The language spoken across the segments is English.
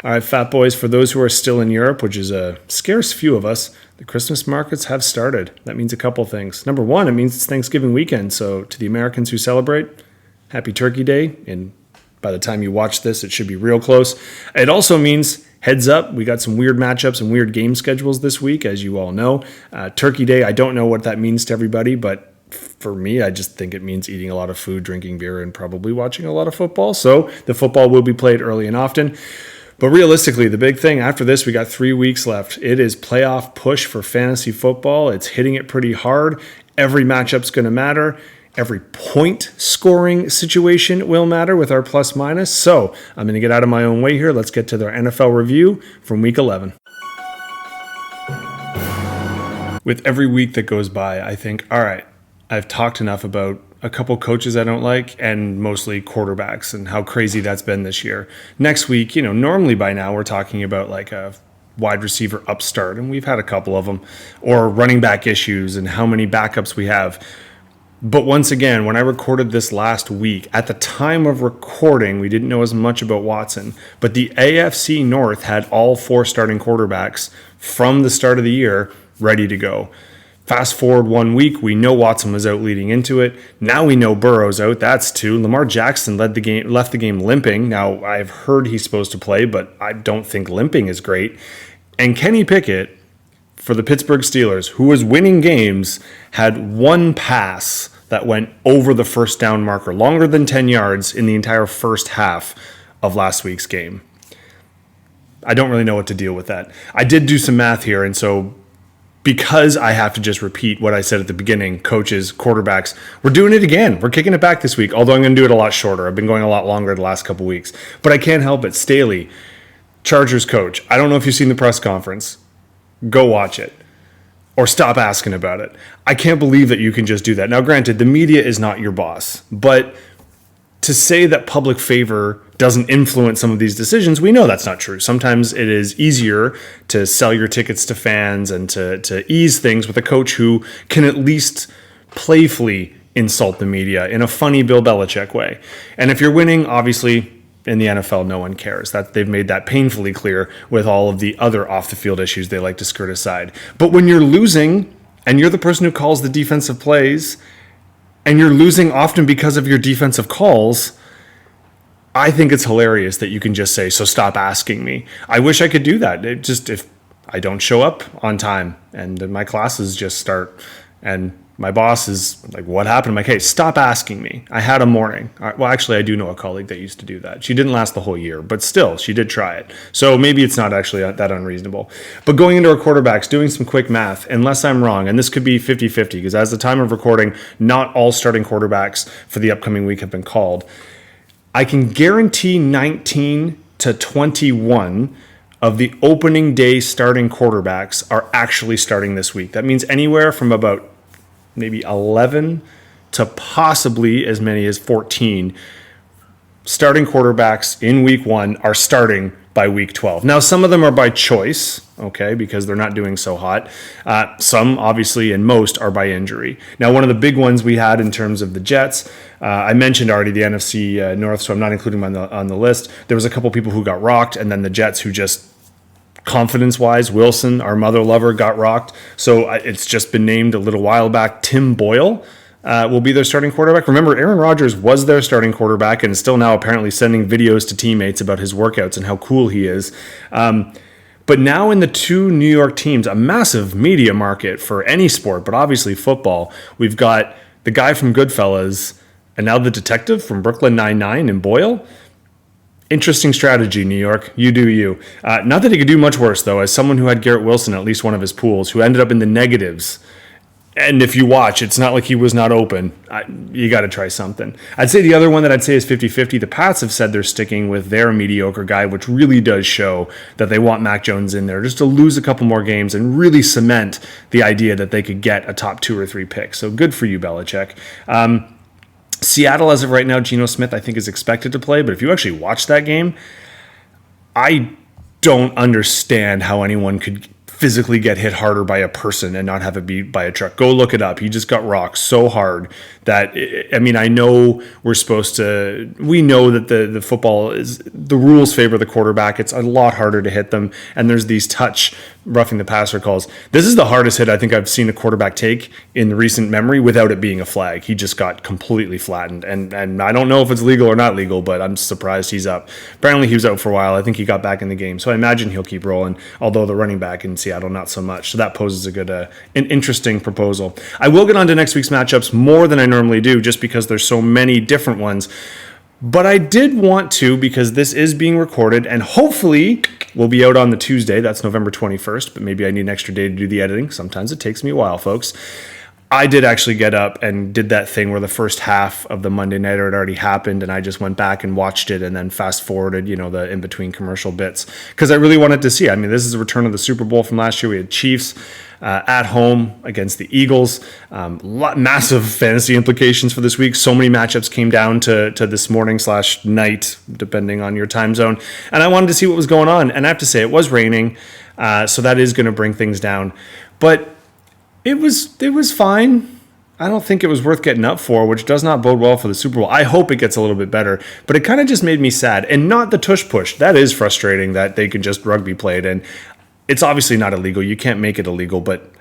All right, fat boys, for those who are still in Europe, which is a scarce few of us, the Christmas markets have started. That means a couple things. Number one, it means it's Thanksgiving weekend. So to the Americans who celebrate, happy Turkey Day. And by the time you watch this, it should be real close. It also means, heads up, we got some weird matchups and weird game schedules this week, as you all know. Turkey Day, I don't know what that means to everybody, but for me, I just think it means eating a lot of food, drinking beer, and probably watching a lot of football. So the football will be played early and often. But realistically, the big thing after this, we got 3 weeks left. It is playoff push for fantasy football. It's hitting it pretty hard. Every matchup's going to matter. Every point scoring situation will matter with our plus minus. So I'm going to get out of my own way here. Let's get to their NFL review from week 11. With every week that goes by, I think, all right, I've talked enough about a couple coaches I don't like, and mostly quarterbacks and how crazy that's been this year. Next week, normally by now we're talking about like a wide receiver upstart, and we've had a couple of them, or running back issues and how many backups we have. But once again, when I recorded this last week, at the time of recording, we didn't know as much about Watson, but the AFC North had all 4 starting quarterbacks from the start of the year ready to go. Fast forward 1 week, we know Watson was out leading into it. Now we know Burrow's out. That's 2. Lamar Jackson left the game limping. Now, I've heard he's supposed to play, but I don't think limping is great. And Kenny Pickett, for the Pittsburgh Steelers, who was winning games, had 1 pass that went over the first down marker, longer than 10 yards in the entire first half of last week's game. I don't really know what to deal with that. I did do some math here, and so because I have to just repeat what I said at the beginning, coaches, quarterbacks, we're doing it again. We're kicking it back this week, although I'm going to do it a lot shorter. I've been going a lot longer the last couple weeks. But I can't help it. Staley, Chargers coach, I don't know if you've seen the press conference. Go watch it. Or stop asking about it. I can't believe that you can just do that. Now, granted, the media is not your boss, but to say that public favor doesn't influence some of these decisions, we know that's not true. Sometimes it is easier to sell your tickets to fans and to ease things with a coach who can at least playfully insult the media in a funny Bill Belichick way. And if you're winning, obviously, in the NFL, no one cares. That they've made that painfully clear with all of the other off-the-field issues they like to skirt aside. But when you're losing, and you're the person who calls the defensive plays, and you're losing often because of your defensive calls, I think it's hilarious that you can just say, so stop asking me. I wish I could do that. It just, if I don't show up on time and my classes just start and my boss is like, what happened? I'm like, hey, stop asking me. I had a morning. Well, actually, I do know a colleague that used to do that. She didn't last the whole year, but still, she did try it. So maybe it's not actually that unreasonable. But going into our quarterbacks, doing some quick math, unless I'm wrong, and this could be 50-50, because as the time of recording, not all starting quarterbacks for the upcoming week have been called. I can guarantee 19 to 21 of the opening day starting quarterbacks are actually starting this week. That means anywhere from about maybe 11 to possibly as many as 14 starting quarterbacks in week 1 are starting by week 12. Now, some of them are by choice, okay, because they're not doing so hot. Some, obviously, and most are by injury. Now, one of the big ones we had in terms of the Jets, I mentioned already the NFC North, so I'm not including them on the list. There was a couple people who got rocked, and then the Jets who just, confidence-wise, Wilson, our mother lover, got rocked. So it's just been named a little while back. Tim Boyle will be their starting quarterback. Remember, Aaron Rodgers was their starting quarterback and is still now apparently sending videos to teammates about his workouts and how cool he is. But now in the 2 New York teams, a massive media market for any sport, but obviously football, we've got the guy from Goodfellas and now the detective from Brooklyn Nine-Nine in Boyle. Interesting strategy, New York. You do you. Not that he could do much worse, though, as someone who had Garrett Wilson at least one of his pools, who ended up in the negatives. And if you watch, it's not like he was not open. You got to try something. I'd say the other one that I'd say is 50-50. The Pats have said they're sticking with their mediocre guy, which really does show that they want Mac Jones in there just to lose a couple more games and really cement the idea that they could get a top 2 or 3 pick. So good for you, Belichick. Seattle, as of right now, Geno Smith, I think, is expected to play. But if you actually watch that game, I don't understand how anyone could physically get hit harder by a person and not have it be by a truck. Go look it up. He just got rocked so hard that, I mean, I know we know that the football is, the rules favor the quarterback. It's a lot harder to hit them. And there's these touch roughing the passer calls. This is the hardest hit I think I've seen a quarterback take in the recent memory without it being a flag. He just got completely flattened. And I don't know if it's legal or not legal, but I'm surprised he's up. Apparently he was out for a while. I think he got back in the game. So I imagine he'll keep rolling, although the running back in Seattle, not so much. So that poses a good, an interesting proposal. I will get on to next week's matchups more than I normally do, just because there's so many different ones. But I did want to, because this is being recorded and hopefully will be out on the Tuesday. That's November 21st, but maybe I need an extra day to do the editing. Sometimes it takes me a while, folks. I did actually get up and did that thing where the first half of the Monday Nighter had already happened, and I just went back and watched it and then fast forwarded, the in-between commercial bits, because I really wanted to see. I mean, this is a return of the Super Bowl from last year. We had Chiefs at home against the Eagles. Massive fantasy implications for this week. So many matchups came down to this morning/night, depending on your time zone. And I wanted to see what was going on. And I have to say, it was raining, so that is going to bring things down. But it was fine. I don't think it was worth getting up for, which does not bode well for the Super Bowl. I hope it gets a little bit better, but it kind of just made me sad. And not the tush push. That is frustrating that they could just rugby played. And it's obviously not illegal. You can't make it illegal, but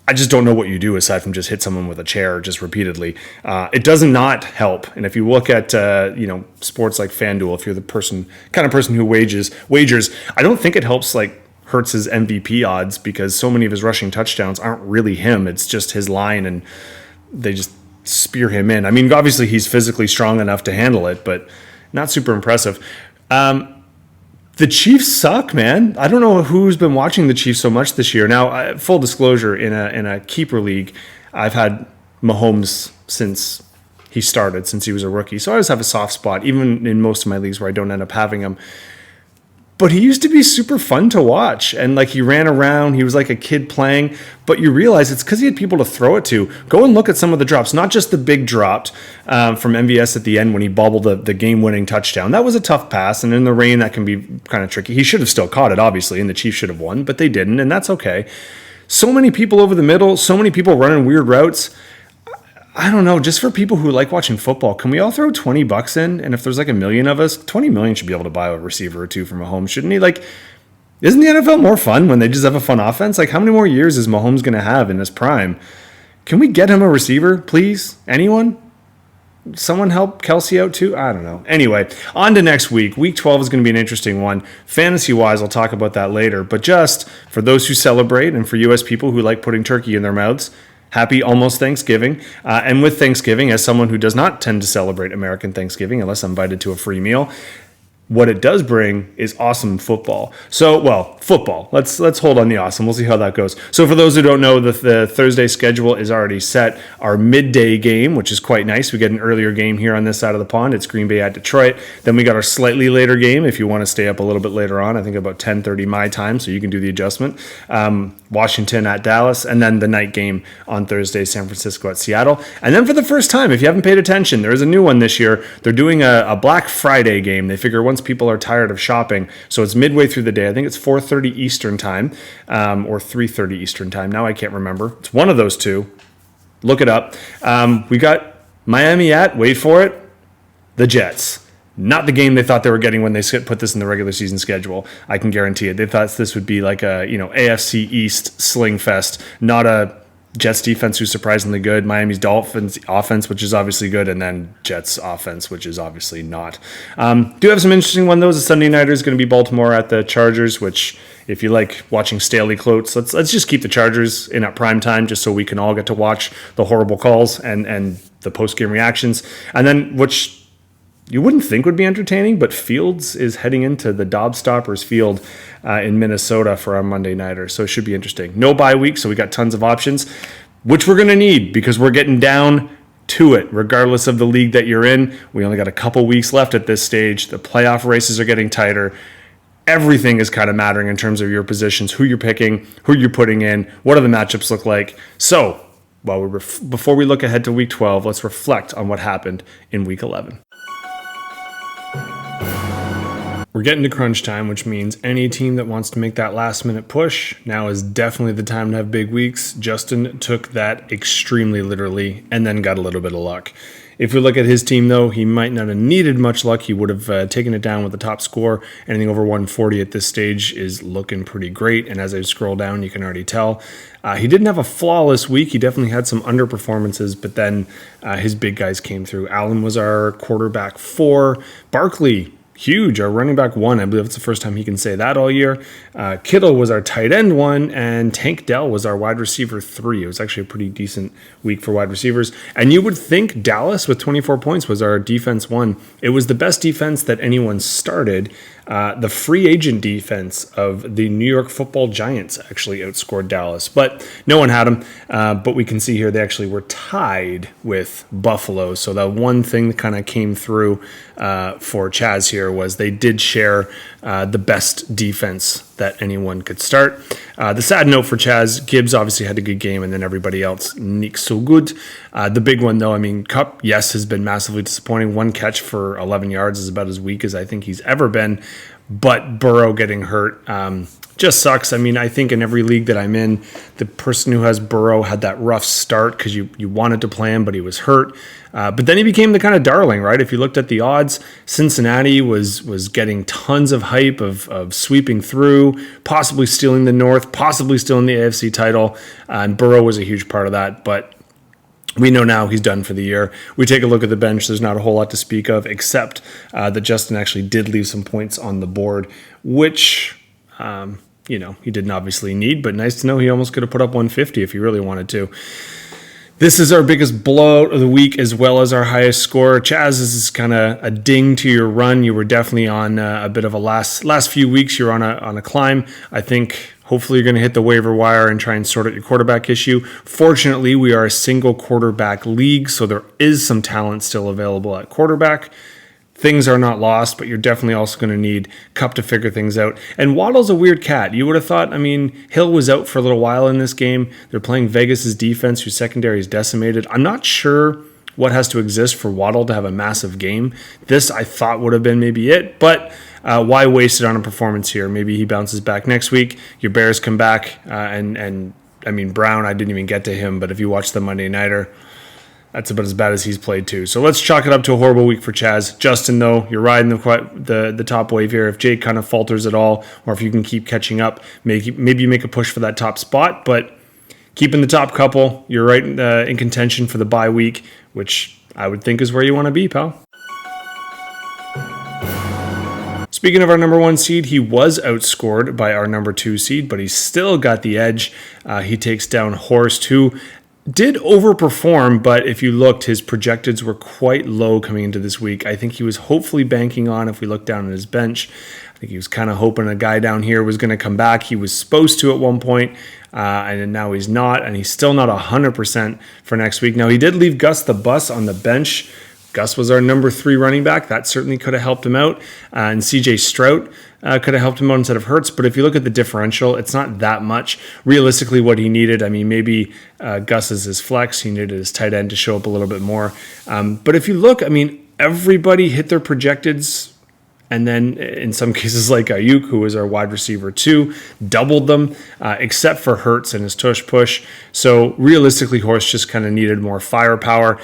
I just don't know what you do aside from just hit someone with a chair just repeatedly. It does not help. And if you look at sports like FanDuel, if you're the kind of person who wagers, I don't think it helps Hurts's MVP odds, because so many of his rushing touchdowns aren't really him. It's just his line, and they just spear him in. I mean, obviously he's physically strong enough to handle it, but not super impressive. The Chiefs suck, man. I don't know who's been watching the Chiefs so much this year. Now, full disclosure, in a keeper league, I've had Mahomes since he started, since he was a rookie. So I always have a soft spot, even in most of my leagues where I don't end up having him. But he used to be super fun to watch. And he ran around. He was like a kid playing. But you realize it's because he had people to throw it to. Go and look at some of the drops. Not just the big drop from MVS at the end when he bobbled the game-winning touchdown. That was a tough pass. And in the rain, that can be kind of tricky. He should have still caught it, obviously. And the Chiefs should have won. But they didn't. And that's okay. So many people over the middle. So many people running weird routes. I don't know, just for people who like watching football, can we all throw $20 in? And if there's a million of us, 20 million should be able to buy a receiver or two from Mahomes, shouldn't he? Isn't the NFL more fun when they just have a fun offense? How many more years is Mahomes going to have in his prime? Can we get him a receiver, please? Anyone? Someone help Kelsey out too? I don't know. Anyway, on to next week. Week 12 is going to be an interesting one. Fantasy-wise, I'll talk about that later. But just for those who celebrate and for U.S. people who like putting turkey in their mouths, happy almost Thanksgiving. And with Thanksgiving, as someone who does not tend to celebrate American Thanksgiving unless I'm invited to a free meal, what it does bring is awesome football. So, football. Let's hold on the awesome. We'll see how that goes. So for those who don't know, the Thursday schedule is already set. Our midday game, which is quite nice. We get an earlier game here on this side of the pond. It's Green Bay at Detroit. Then we got our slightly later game if you want to stay up a little bit later on. I think about 10:30 my time, so you can do the adjustment. Washington at Dallas. And then the night game on Thursday, San Francisco at Seattle. And then for the first time, if you haven't paid attention, there is a new one this year. They're doing a Black Friday game. They figure once people are tired of shopping, so it's midway through the day. I think it's 4:30 Eastern time or 3:30 Eastern time. Now I can't remember. It's one of those two. Look it up. We got Miami at, wait for it, the Jets. Not the game they thought they were getting when they put this in the regular season schedule. I can guarantee it. They thought this would be like a AFC East sling fest, not a Jets defense who's surprisingly good, Miami's Dolphins offense, which is obviously good, and then Jets offense, which is obviously not. Do have some interesting one, though. The Sunday Nighter is going to be Baltimore at the Chargers, which, if you like watching Staley quotes, let's just keep the Chargers in at prime time just so we can all get to watch the horrible calls and the post-game reactions. And then, which you wouldn't think would be entertaining, but Fields is heading into the Dobstoppers Field in Minnesota for our Monday Nighter, so it should be interesting. No bye week, so we got tons of options, which we're going to need because we're getting down to it. Regardless of the league that you're in, we only got a couple weeks left at this stage. The playoff races are getting tighter. Everything is kind of mattering in terms of your positions, who you're picking, who you're putting in, what do the matchups look like. So, before we look ahead to Week 12, let's reflect on what happened in Week 11. We're getting to crunch time, which means any team that wants to make that last minute push, now is definitely the time to have big weeks. Justin took that extremely literally and then got a little bit of luck. If we look at his team, though, he might not have needed much luck. He would have taken it down with the top score. Anything over 140 at this stage is looking pretty great. And as I scroll down, you can already tell. He didn't have a flawless week. He definitely had some underperformances, but then his big guys came through. Allen was our quarterback 4. Barkley, huge, our running back 1. I believe it's the first time he can say that all year. Kittle was our tight end 1, and Tank Dell was our wide receiver 3. It was actually a pretty decent week for wide receivers. And you would think Dallas with 24 points was our defense 1. It was the best defense that anyone started. The free agent defense of the New York Football Giants actually outscored Dallas, but no one had them. But we can see here they actually were tied with Buffalo. So the one thing that kind of came through for Chaz here was they did share the best defense that anyone could start. The sad note for Chaz, Gibbs obviously had a good game, and then everybody else, not so good. The big one, though, I mean, Kupp, yes, has been massively disappointing. 1 catch for 11 yards is about as weak as I think he's ever been. But Burrow getting hurt just sucks. I mean, I think in every league that I'm in, the person who has Burrow had that rough start because you wanted to play him, but he was hurt. But then he became the kind of darling, right? If you looked at the odds, Cincinnati was getting tons of hype of sweeping through, possibly stealing the North, possibly stealing the AFC title. And Burrow was a huge part of that. But we know now he's done for the year. We take a look at the bench. There's not a whole lot to speak of, except that Justin actually did leave some points on the board, which, he didn't obviously need, but nice to know he almost could have put up 150 if he really wanted to. This is our biggest blowout of the week, as well as our highest score. Chaz, this is kind of a ding to your run. You were definitely on a bit of a last few weeks. You're on a climb. I think hopefully you're going to hit the waiver wire and try and sort out your quarterback issue. Fortunately, we are a single quarterback league, so there is some talent still available at quarterback. Things are not lost, but you're definitely also going to need Kupp to figure things out. And Waddle's a weird cat. You would have thought, Hill was out for a little while in this game. They're playing Vegas' defense, whose secondary is decimated. I'm not sure what has to exist for Waddle to have a massive game. This, I thought, would have been maybe it, but why waste it on a performance here? Maybe he bounces back next week. Your Bears come back, and Brown, I didn't even get to him, but if you watch the Monday Nighter, that's about as bad as he's played too. So let's chalk it up to a horrible week for Chaz. Justin, though, you're riding the top wave here. If Jake kind of falters at all, or if you can keep catching up, maybe you make a push for that top spot. But keeping the top couple, you're right in contention for the bye week, which I would think is where you want to be, pal. Speaking of our number 1 seed, he was outscored by our number 2 seed, but he still got the edge. He takes down Horst, who did overperform, but if you looked, his projecteds were quite low coming into this week. I think he was hopefully banking on, if we look down at his bench, I think he was kind of hoping a guy down here was going to come back. He was supposed to at one point, and now he's not, and he's still not 100% for next week. Now, he did leave Gus the Bus on the bench. Gus was our number 3 running back. That certainly could have helped him out. And CJ Stroud could have helped him out instead of Hurts. But if you look at the differential, it's not that much. Realistically, what he needed, maybe Gus is his flex. He needed his tight end to show up a little bit more. But if you look, everybody hit their projecteds. And then in some cases like Ayuk, who was our wide receiver 2, doubled them, except for Hurts and his tush push. So realistically, Horst just kind of needed more firepower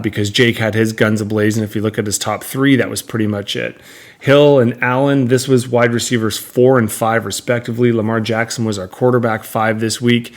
because Jake had his guns ablaze. And if you look at his top 3, that was pretty much it. Hill and Allen, this was wide receivers 4 and 5 respectively. Lamar Jackson was our quarterback 5 this week.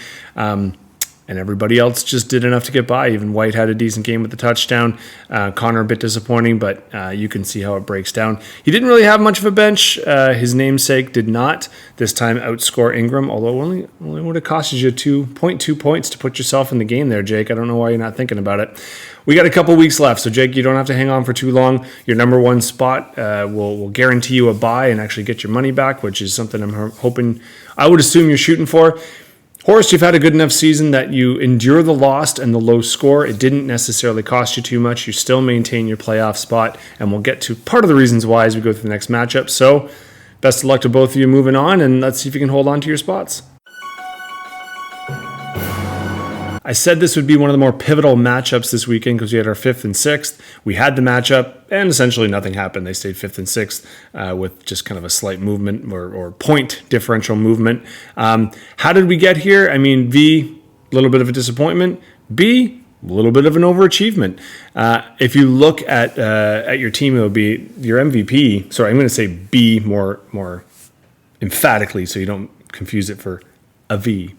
And everybody else just did enough to get by. Even White had a decent game with the touchdown. Connor a bit disappointing, but you can see how it breaks down. He didn't really have much of a bench. His namesake did not this time outscore Ingram, although only would have costed you 2.2 points to put yourself in the game there, Jake. I don't know why you're not thinking about it. We got a couple weeks left, so Jake, you don't have to hang on for too long. Your number 1 spot will guarantee you a bye and actually get your money back, which is something I'm hoping, I would assume you're shooting for. Horst, you've had a good enough season that you endure the loss and the low score. It didn't necessarily cost you too much. You still maintain your playoff spot, and we'll get to part of the reasons why as we go through the next matchup. So best of luck to both of you moving on, and let's see if you can hold on to your spots. I said this would be one of the more pivotal matchups this weekend because we had our 5th and 6th. We had the matchup, and essentially nothing happened. They stayed 5th and 6th with just kind of a slight movement or point differential movement. How did we get here? I mean, V, a little bit of a disappointment. B, a little bit of an overachievement. If you look at your team, it would be your MVP. Sorry, I'm going to say B more emphatically so you don't confuse it for a V.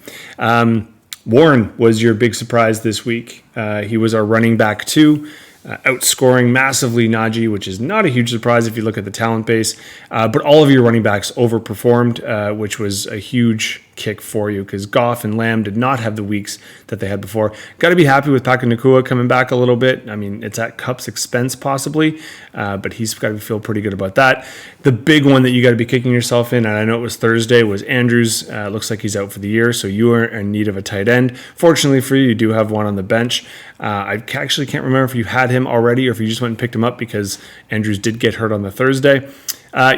Warren was your big surprise this week. He was our running back 2, outscoring massively Najee, which is not a huge surprise if you look at the talent base. But all of your running backs overperformed, which was a huge kick for you because Goff and Lamb did not have the weeks that they had before. Got to be happy with Paca Nacua coming back a little bit. I mean, it's at Cup's expense possibly, but he's got to feel pretty good about that. The big one that you got to be kicking yourself in, and I know it was Thursday, was Andrews. Looks like he's out for the year, so you are in need of a tight end. Fortunately for you, you do have one on the bench. I actually can't remember if you had him already or if you just went and picked him up because Andrews did get hurt on the Thursday.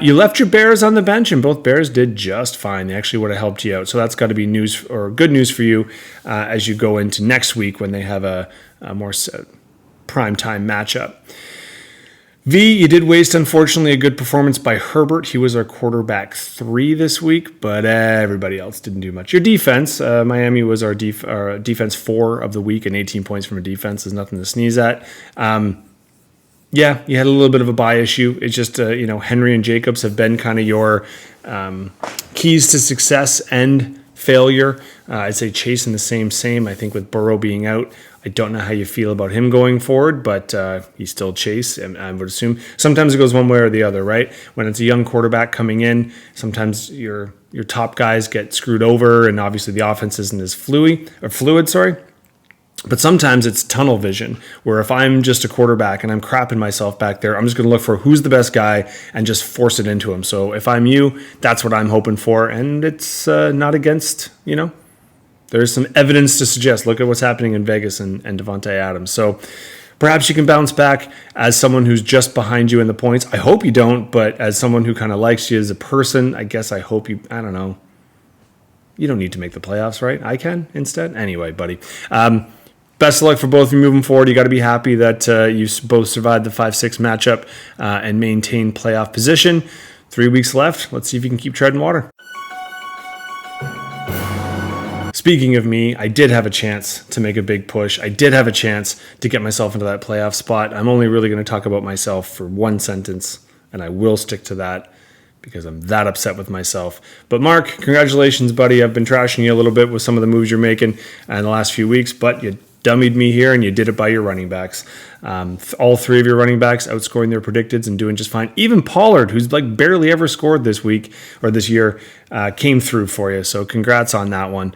You left your Bears on the bench, and both Bears did just fine. They actually would have helped you out. So that's got to be news or good news for you as you go into next week when they have a more prime time matchup. V, you did waste, unfortunately, a good performance by Herbert. He was our quarterback 3 this week, but everybody else didn't do much. Your defense, Miami was our defense 4 of the week, and 18 points from a defense is nothing to sneeze at. Yeah, you had a little bit of a bye issue. It's just, Henry and Jacobs have been kind of your keys to success and failure. I'd say Chase in the same. I think with Burrow being out, I don't know how you feel about him going forward, but he's still Chase, and I would assume sometimes it goes one way or the other, right? When it's a young quarterback coming in, sometimes your top guys get screwed over, and obviously the offense isn't as fluid. But sometimes it's tunnel vision, where if I'm just a quarterback and I'm crapping myself back there, I'm just going to look for who's the best guy and just force it into him. So if I'm you, that's what I'm hoping for. And it's not against, there's some evidence to suggest, look at what's happening in Vegas and Devontae Adams. So perhaps you can bounce back as someone who's just behind you in the points. I hope you don't, but as someone who kind of likes you as a person, I guess I hope you, I don't know. You don't need to make the playoffs, right? I can instead. Anyway, buddy. Best of luck for both of you moving forward. You got to be happy that you both survived the 5-6 matchup and maintain playoff position. 3 weeks left. Let's see if you can keep treading water. Speaking of me, I did have a chance to make a big push. I did have a chance to get myself into that playoff spot. I'm only really going to talk about myself for one sentence, and I will stick to that because I'm that upset with myself. But Mark, congratulations, buddy. I've been trashing you a little bit with some of the moves you're making in the last few weeks, but you dummied me here, and you did it by your running backs. All 3 of your running backs outscoring their predicteds and doing just fine. Even Pollard, who's like barely ever scored this week or this year, came through for you. So congrats on that one.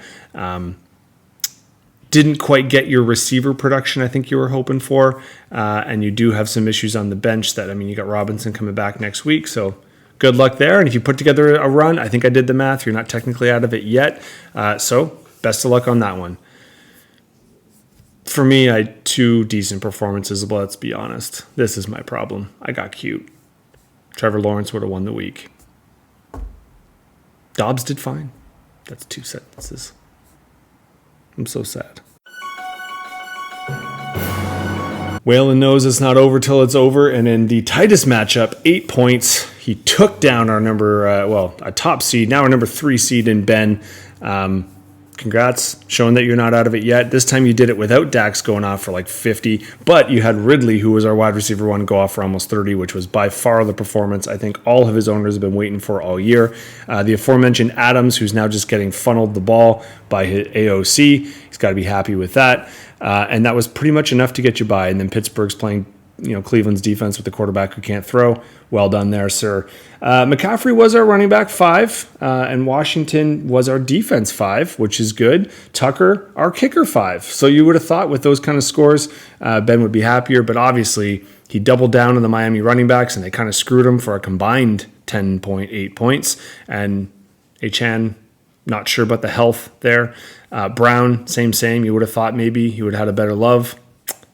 Didn't quite get your receiver production I think you were hoping for, and you do have some issues on the bench you got Robinson coming back next week, so good luck there. And if you put together a run, I think I did the math, you're not technically out of it yet, so best of luck on that one. For me, I had 2 decent performances, but let's be honest. This is my problem. I got cute. Trevor Lawrence would have won the week. Dobbs did fine. That's 2 sentences. I'm so sad. Waylon knows it's not over till it's over, and in the tightest matchup, 8 points, he took down our our top seed, now our number 3 seed in Ben. Congrats, showing that you're not out of it yet. This time you did it without Dax going off for like 50, but you had Ridley, who was our wide receiver 1, go off for almost 30, which was by far the performance I think all of his owners have been waiting for all year. The aforementioned Adams, who's now just getting funneled the ball by his AOC, he's got to be happy with that. And that was pretty much enough to get you by. And then Pittsburgh's playing Cleveland's defense with the quarterback who can't throw. Well done there, sir. McCaffrey was our running back 5, and Washington was our defense 5, which is good. Tucker, our kicker 5. So you would have thought with those kind of scores, Ben would be happier, but obviously he doubled down on the Miami running backs, and they kind of screwed him for a combined 10.8 points. And Achan, not sure about the health there. Brown, same. You would have thought maybe he would have had a better love.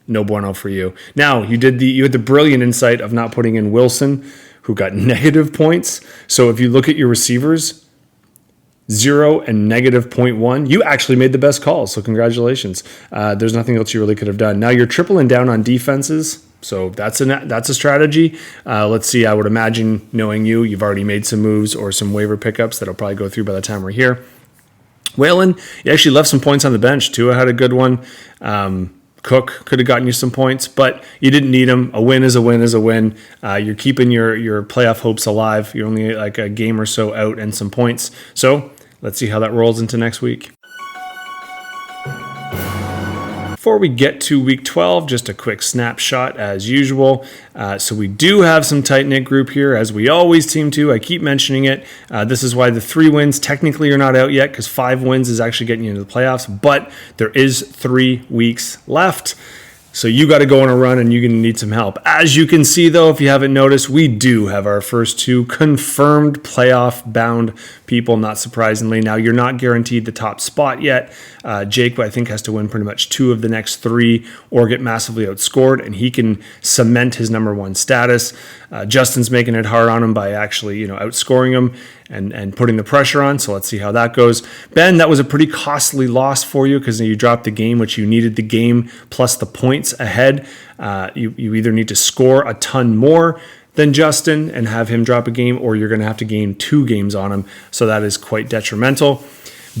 No bueno for you. Now, you had the brilliant insight of not putting in Wilson, who got negative points. So if you look at your receivers, 0 and negative 0.1. You actually made the best calls, so congratulations. There's nothing else you really could have done. Now you're tripling down on defenses, so that's a strategy. Let's see. I would imagine, knowing you've already made some moves or some waiver pickups that'll probably go through by the time we're here. Whalen, you actually left some points on the bench. Tua had a good one. Cook could have gotten you some points, but you didn't need them. A win is a win is a win. You're keeping your playoff hopes alive. You're only like a game or so out and some points. So let's see how that rolls into next week. Before we get to week 12, just a quick snapshot as usual. So we do have some tight-knit group here, as we always seem to. I keep mentioning it. This is why the 3 wins technically are not out yet, because 5 wins is actually getting you into the playoffs, but there is 3 weeks left. So you got to go on a run, and you're going to need some help. As you can see, though, if you haven't noticed, we do have our first 2 confirmed playoff-bound people, not surprisingly. Now, you're not guaranteed the top spot yet. Jake, I think, has to win pretty much 2 of the next 3 or get massively outscored, and he can cement his number 1 status. Justin's making it hard on him by actually, outscoring him and putting the pressure on. So let's see how that goes. Ben, that was a pretty costly loss for you because you dropped the game, which you needed the game plus the points ahead. You either need to score a ton more than Justin and have him drop a game, or you're going to have to gain 2 games on him. So that is quite detrimental.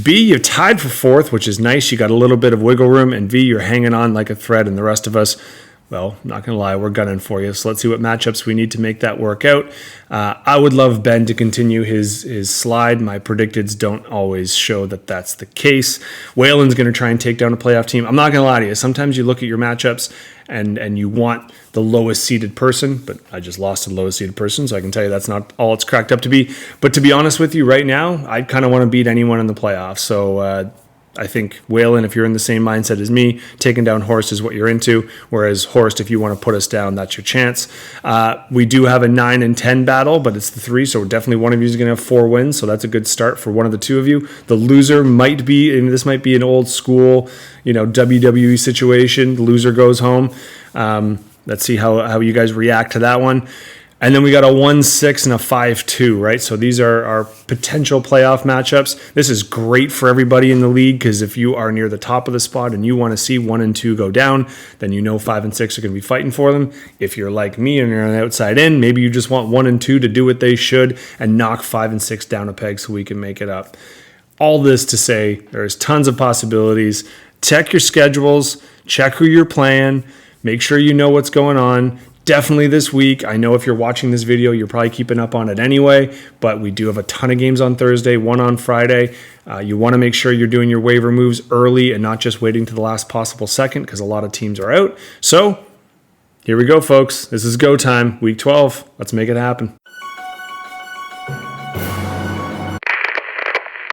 B, you're tied for 4th, which is nice. You got a little bit of wiggle room. And V, you're hanging on like a thread, and the rest of us, well, not going to lie, we're gunning for you. So let's see what matchups we need to make that work out. I would love Ben to continue his slide. My predicteds don't always show that that's the case. Whalen's going to try and take down a playoff team. I'm not going to lie to you. Sometimes you look at your matchups and you want the lowest seeded person, but I just lost to the lowest seeded person, so I can tell you that's not all it's cracked up to be. But to be honest with you, right now, I kind of want to beat anyone in the playoffs. So I think Whalen, if you're in the same mindset as me, taking down Horst is what you're into. Whereas Horst, if you want to put us down, that's your chance. We do have a 9 and 10 battle, but it's the 3, so definitely one of you is going to have 4 wins. So that's a good start for one of the 2 of you. The loser might be, and this might be an old school, WWE situation. The loser goes home. Let's see how you guys react to that one. And then we got a 1-6 and a 5-2, right? So these are our potential playoff matchups. This is great for everybody in the league because if you are near the top of the spot and you want to see 1 and 2 go down, then 5 and 6 are going to be fighting for them. If you're like me and you're on the outside in, maybe you just want 1 and 2 to do what they should and knock 5 and 6 down a peg so we can make it up. All this to say there's tons of possibilities. Check your schedules. Check who you're playing. Make sure you know what's going on. Definitely this week. I know if you're watching this video, you're probably keeping up on it anyway, but we do have a ton of games on Thursday, 1 on Friday. You want to make sure you're doing your waiver moves early and not just waiting to the last possible second because a lot of teams are out. So here we go, folks. This is go time, week 12. Let's make it happen.